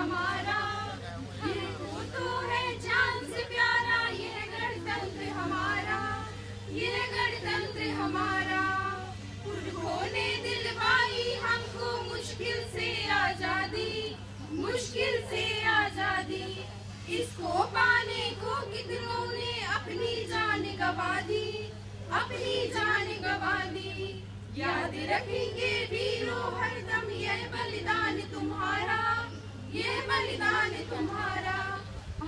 हमारा, हमको तो है जान से प्यारा यह गणतंत्र हमारा, यह गणतंत्र हमारा। पुरखों ने दिलवाई हमको मुश्किल से आजादी, मुश्किल से आजादी। इसको पाने को कितनों ने अपनी जान गंवा दी, अपनी जान गंवा दी। याद रखेंगे वीरों हरदम यह बलिदान तुम्हारा, यह बलिदान तुम्हारा।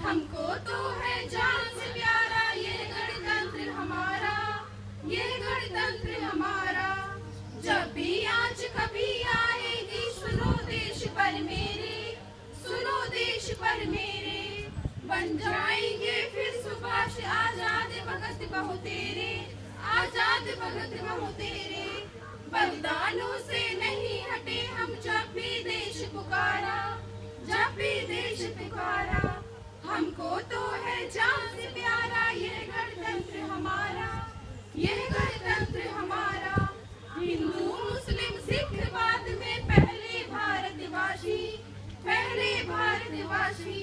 हमको तो है जान से प्यारा यह गणतंत्र हमारा, यह गणतंत्र हमारा। जब भी आँच कभी आएगी सुनो देश पर मेरे, सुनो देश पर मेरे। बन जाएंगे फिर सुभाष आजाद भगत बहु तेरे, आजाद भगत बहु तेरे। बलिदानों से नहीं हटे हम जब भी देश पुकारा, जब भी देश पुकारा। हमको तो है जान से प्यारा यह गणतंत्र हमारा, यह गणतंत्र हमारा। हिंदू मुस्लिम सिख बाद में पहले भारतवासी, पहले भारतवासी।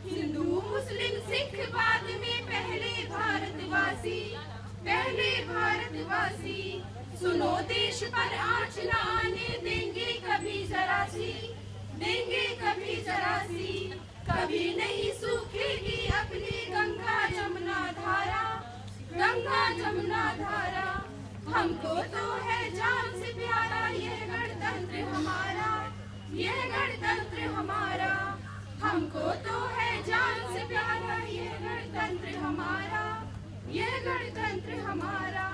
हिंदू मुस्लिम सिख बाद में पहले भारतवासी, पहले भारतवासी। सुनो देश पर आँच न आने देंगे कभी जरा सी, देंगे कभी जरा सी। कभी नहीं सूखेगी अपनी गंगा जमुना धारा, गंगा जमुना धारा। हमको तो है जान से प्यारा यह गणतंत्र हमारा, यह गणतंत्र हमारा। हमको तो है जान से प्यारा यह गणतंत्र हमारा, यह गणतंत्र हमारा।